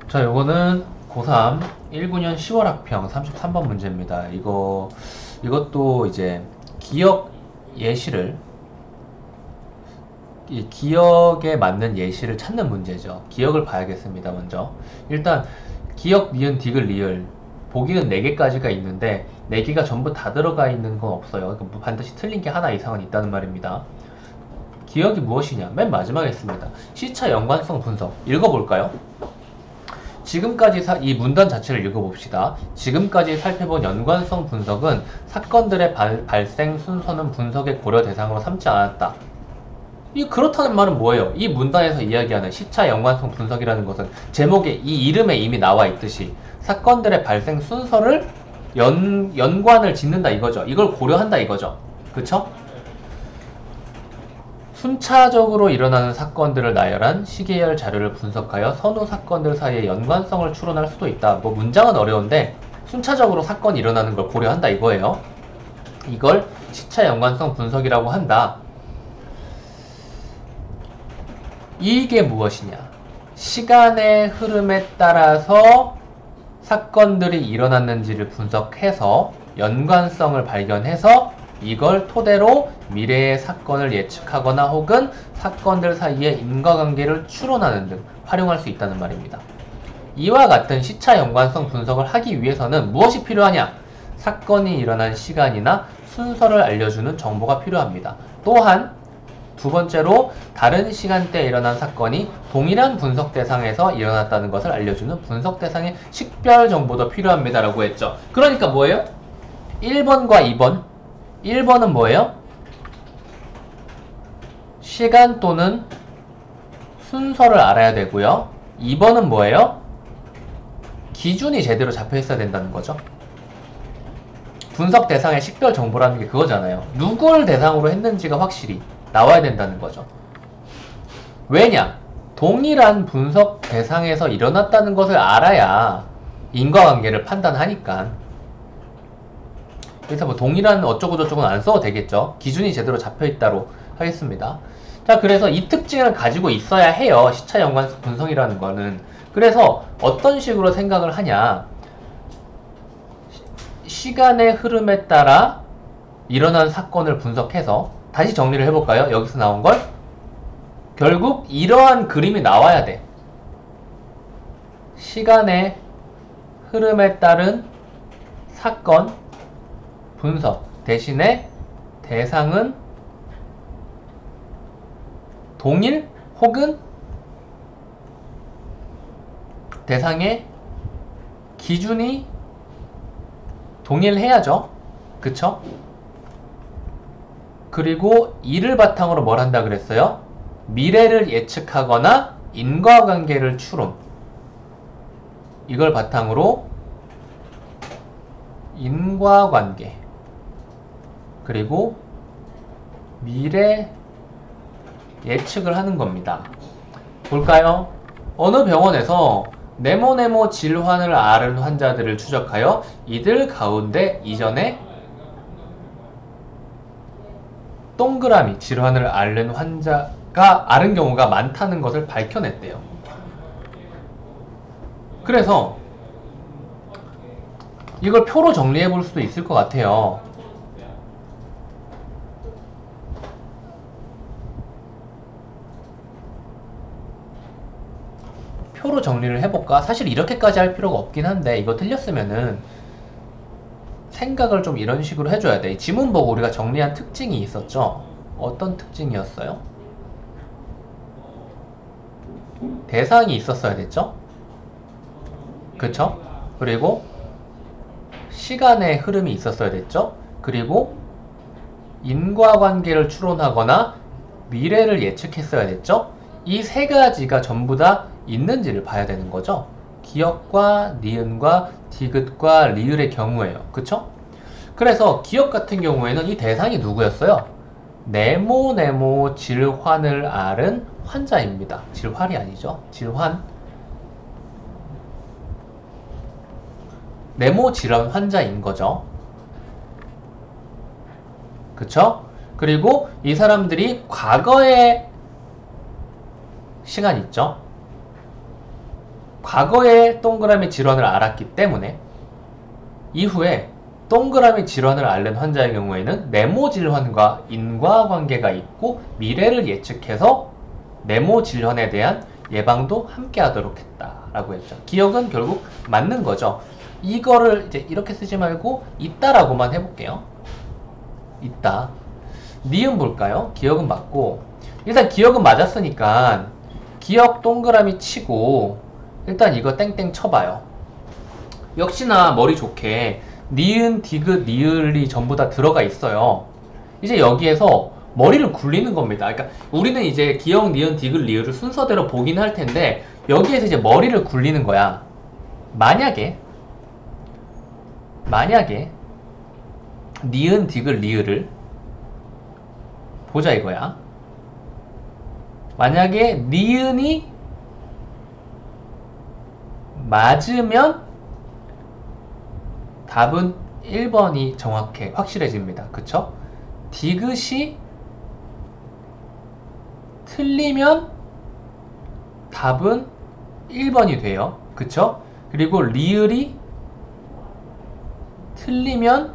자, 요거는 고3 19년 10월 학평 33번 문제입니다. 이것도 이제 기억 예시를, 이 기억에 맞는 예시를 찾는 문제죠. 기억을 봐야겠습니다. 먼저 일단 기억, 니은, 디귿, 리을 보기는 4개까지가 있는데 4개가 전부 다 들어가 있는 건 없어요. 그러니까 반드시 틀린 게 하나 이상은 있다는 말입니다. 기억이 무엇이냐? 맨 마지막에 있습니다. 시차 연관성 분석 읽어볼까요? 지금까지 이 문단 자체를 읽어봅시다. 지금까지 살펴본 연관성 분석은 사건들의 발생 순서는 분석의 고려 대상으로 삼지 않았다. 이 그렇다는 말은 뭐예요? 이 문단에서 이야기하는 시차 연관성 분석이라는 것은 제목에 이 이름에 이미 나와 있듯이 사건들의 발생 순서를 연관을 짓는다 이거죠. 이걸 고려한다 이거죠. 그쵸? 순차적으로 일어나는 사건들을 나열한 시계열 자료를 분석하여 선후 사건들 사이의 연관성을 추론할 수도 있다. 뭐 문장은 어려운데 순차적으로 사건이 일어나는 걸 고려한다 이거예요. 이걸 시차 연관성 분석이라고 한다. 이게 무엇이냐? 시간의 흐름에 따라서 사건들이 일어났는지를 분석해서 연관성을 발견해서 이걸 토대로 미래의 사건을 예측하거나 혹은 사건들 사이의 인과관계를 추론하는 등 활용할 수 있다는 말입니다. 이와 같은 시차 연관성 분석을 하기 위해서는 무엇이 필요하냐? 사건이 일어난 시간이나 순서를 알려주는 정보가 필요합니다. 또한 두 번째로 다른 시간대에 일어난 사건이 동일한 분석 대상에서 일어났다는 것을 알려주는 분석 대상의 식별 정보도 필요합니다 라고 했죠. 그러니까 뭐예요? 1번과 2번 1번은 뭐예요? 시간 또는 순서를 알아야 되고요. 2번은 뭐예요? 기준이 제대로 잡혀 있어야 된다는 거죠. 분석 대상의 식별 정보라는 게 그거잖아요. 누굴 대상으로 했는지가 확실히 나와야 된다는 거죠. 왜냐? 동일한 분석 대상에서 일어났다는 것을 알아야 인과관계를 판단하니까. 그래서 뭐 동일한 어쩌고저쩌고는 안 써도 되겠죠. 기준이 제대로 잡혀있다로 하겠습니다. 자, 그래서 이 특징을 가지고 있어야 해요. 시차 연관성 분석이라는 거는. 그래서 어떤 식으로 생각을 하냐? 시간의 흐름에 따라 일어난 사건을 분석해서 다시 정리를 해볼까요? 여기서 나온 걸 결국 이러한 그림이 나와야 돼. 시간의 흐름에 따른 사건 분석 대신에 대상은 동일 혹은 대상의 기준이 동일해야죠. 그쵸? 그리고 이를 바탕으로 뭘 한다 그랬어요? 미래를 예측하거나 인과관계를 추론. 이걸 바탕으로 인과관계 그리고 미래 예측을 하는 겁니다. 볼까요? 어느 병원에서 네모네모 질환을 앓은 환자들을 추적하여 이들 가운데 이전에 동그라미 질환을 앓는 환자가 앓은 경우가 많다는 것을 밝혀냈대요. 그래서 이걸 표로 정리해 볼 수도 있을 것 같아요. 표로 정리를 해볼까? 사실 이렇게까지 할 필요가 없긴 한데 이거 틀렸으면은 생각을 좀 이런 식으로 해줘야 돼. 지문 보고 우리가 정리한 특징이 있었죠? 어떤 특징이었어요? 대상이 있었어야 됐죠? 그쵸? 그리고 시간의 흐름이 있었어야 됐죠? 그리고 인과관계를 추론하거나 미래를 예측했어야 됐죠? 이 세 가지가 전부 다 있는지를 봐야 되는 거죠. 기억과 니은과 디귿과 리을의 경우에요. 그쵸? 그래서 기억 같은 경우에는 이 대상이 누구였어요? 네모네모 질환을 앓은 환자입니다. 질환이 아니죠. 질환. 네모 질환 환자인 거죠. 그쵸? 그리고 이 사람들이 과거의 시간 있죠? 과거에 동그라미 질환을 알았기 때문에 이후에 동그라미 질환을 앓는 환자의 경우에는 네모 질환과 인과관계가 있고 미래를 예측해서 네모 질환에 대한 예방도 함께 하도록 했다라고 했죠. 기억은 결국 맞는 거죠. 이거를 이제 이렇게 쓰지 말고 있다라고만 해볼게요. 있다. 니은 볼까요? 기억은 맞고, 일단 기억은 맞았으니까 기억 동그라미 치고 일단 이거 땡땡 쳐봐요. 역시나 머리 좋게 니은, 디귿, 리을이 전부 다 들어가 있어요. 이제 여기에서 머리를 굴리는 겁니다. 그러니까 우리는 이제 기억, 니은, 디귿, 리을을 순서대로 보긴 할 텐데 여기에서 이제 머리를 굴리는 거야. 만약에 니은, 디귿, 리을을 보자 이거야. 만약에 니은이 맞으면 답은 1번이 정확해 확실해집니다. 그쵸? 디귿이 틀리면 답은 1번이 돼요. 그쵸? 그리고 리을이 틀리면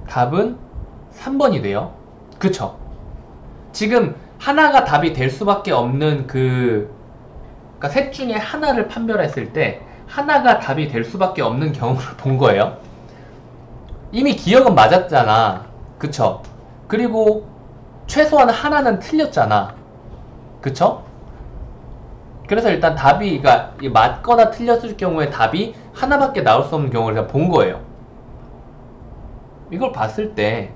답은 3번이 돼요. 그쵸? 지금 하나가 답이 될 수밖에 없는 그러니까 셋 중에 하나를 판별했을 때 하나가 답이 될 수밖에 없는 경우를 본 거예요. 이미 기억은 맞았잖아. 그쵸? 그리고 최소한 하나는 틀렸잖아. 그쵸? 그래서 일단 답이 그러니까 맞거나 틀렸을 경우에 답이 하나밖에 나올 수 없는 경우를 본 거예요. 이걸 봤을 때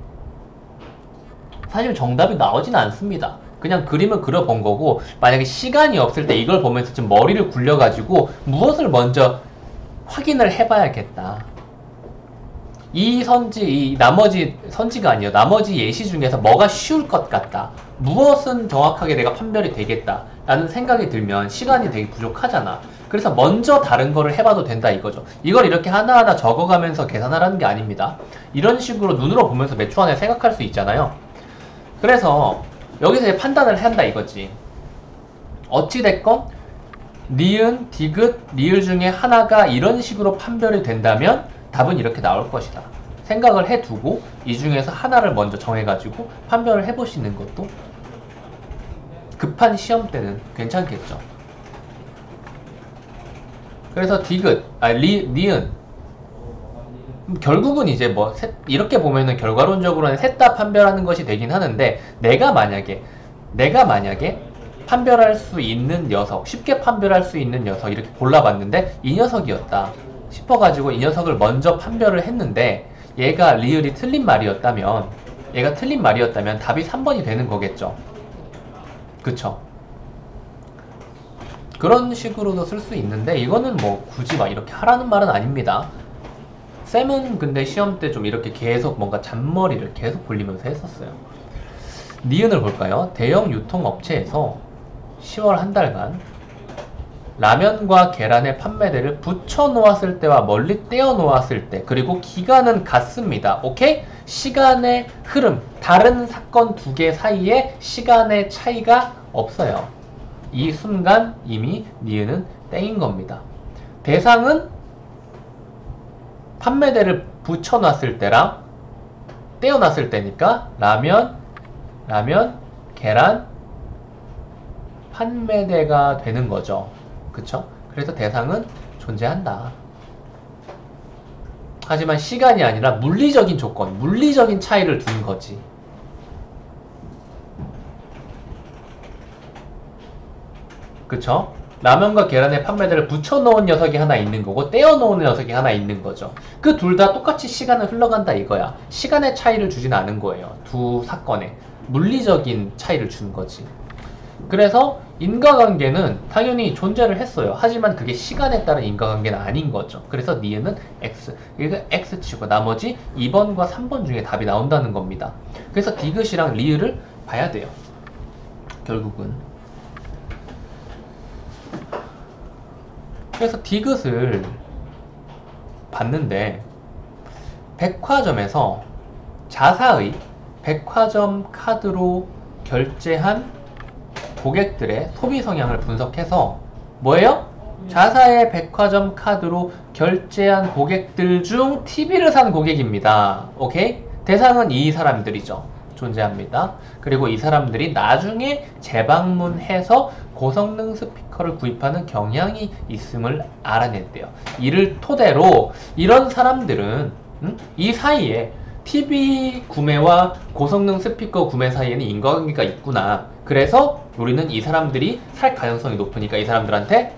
사실 정답이 나오진 않습니다. 그냥 그림을 그려본 거고, 만약에 시간이 없을 때 이걸 보면서 좀 머리를 굴려가지고 무엇을 먼저 확인을 해봐야겠다. 이 나머지 선지가 아니에요. 나머지 예시 중에서 뭐가 쉬울 것 같다. 무엇은 정확하게 내가 판별이 되겠다 라는 생각이 들면 시간이 되게 부족하잖아. 그래서 먼저 다른 거를 해봐도 된다 이거죠. 이걸 이렇게 하나하나 적어가면서 계산하라는 게 아닙니다. 이런 식으로 눈으로 보면서 몇 초 안에 생각할 수 있잖아요. 그래서 여기서 이제 판단을 한다 이거지. 어찌됐건 니은, 디귿, 리을 중에 하나가 이런 식으로 판별이 된다면 답은 이렇게 나올 것이다. 생각을 해두고 이 중에서 하나를 먼저 정해가지고 판별을 해보시는 것도 급한 시험 때는 괜찮겠죠. 그래서 디귿, 니은 결국은 이제 뭐 이렇게 보면은 결과론적으로는 셋 다 판별하는 것이 되긴 하는데 내가 만약에 판별할 수 있는 녀석, 쉽게 판별할 수 있는 녀석 이렇게 골라봤는데 이 녀석이었다 싶어가지고 이 녀석을 먼저 판별을 했는데 얘가 리을이 틀린 말이었다면 답이 3번이 되는 거겠죠. 그쵸? 그런 식으로도 쓸 수 있는데 이거는 뭐 굳이 막 이렇게 하라는 말은 아닙니다. 쌤은 근데 시험 때 좀 이렇게 계속 뭔가 잔머리를 계속 굴리면서 했었어요. 니은을 볼까요? 대형 유통업체에서 10월 한 달간 라면과 계란의 판매대를 붙여 놓았을 때와 멀리 떼어 놓았을 때, 그리고 기간은 같습니다. 오케이? 시간의 흐름, 다른 사건 두 개 사이에 시간의 차이가 없어요. 이 순간 이미 니은은 땡인 겁니다. 대상은 판매대를 붙여 놨을 때랑 떼어 놨을 때니까 라면, 계란, 판매대가 되는 거죠. 그쵸? 그래서 대상은 존재한다. 하지만 시간이 아니라 물리적인 조건, 물리적인 차이를 둔 거지. 그쵸? 라면과 계란의 판매대를 붙여놓은 녀석이 하나 있는 거고 떼어놓은 녀석이 하나 있는 거죠. 그 둘 다 똑같이 시간은 흘러간다 이거야. 시간의 차이를 주진 않은 거예요. 두 사건에 물리적인 차이를 준 거지. 그래서 인과관계는 당연히 존재를 했어요. 하지만 그게 시간에 따른 인과관계는 아닌 거죠. 그래서 니은은 X, 이거 X치고 나머지 2번과 3번 중에 답이 나온다는 겁니다. 그래서 디귿이랑 리을을 봐야 돼요. 결국은. 그래서 디귿을 봤는데 백화점에서 자사의 백화점 카드로 결제한 고객들의 소비 성향을 분석해서 뭐예요? 자사의 백화점 카드로 결제한 고객들 중 TV를 산 고객입니다. 오케이? 대상은 이 사람들이죠. 존재합니다. 그리고 이 사람들이 나중에 재방문해서 고성능 스피커를 구입하는 경향이 있음을 알아냈대요. 이를 토대로 이런 사람들은 이 사이에 TV 구매와 고성능 스피커 구매 사이에는 인과관계가 있구나. 그래서 우리는 이 사람들이 살 가능성이 높으니까 이 사람들한테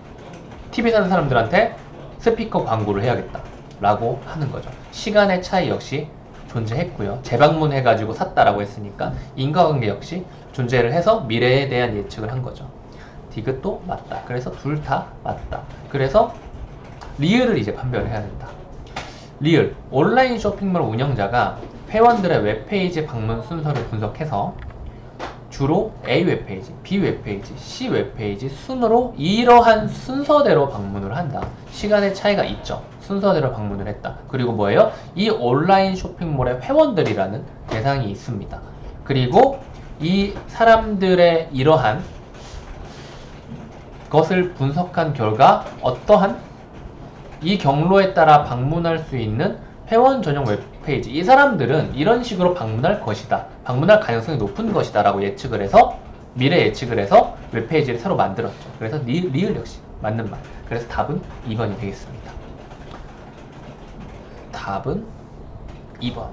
TV 사는 사람들한테 스피커 광고를 해야겠다 라고 하는 거죠. 시간의 차이 역시 존재했고요. 재방문해가지고 샀다라고 했으니까 인과관계 역시 존재를 해서 미래에 대한 예측을 한 거죠. 디귿도 맞다. 그래서 둘 다 맞다. 그래서 리을을 이제 판별을 해야 된다. 리을, 온라인 쇼핑몰 운영자가 회원들의 웹페이지 방문 순서를 분석해서 주로 A 웹페이지, B 웹페이지, C 웹페이지 순으로 이러한 순서대로 방문을 한다. 시간의 차이가 있죠. 순서대로 방문을 했다. 그리고 뭐예요? 이 온라인 쇼핑몰의 회원들이라는 대상이 있습니다. 그리고 이 사람들의 이러한 것을 분석한 결과 어떠한 이 경로에 따라 방문할 수 있는 회원 전용 웹페이지, 이 사람들은 이런 식으로 방문할 것이다, 방문할 가능성이 높은 것이다 라고 예측을 해서 미래 예측을 해서 웹페이지를 새로 만들었죠. 그래서 리을 역시 맞는 말. 그래서 답은 2번이 되겠습니다. 답은 2번.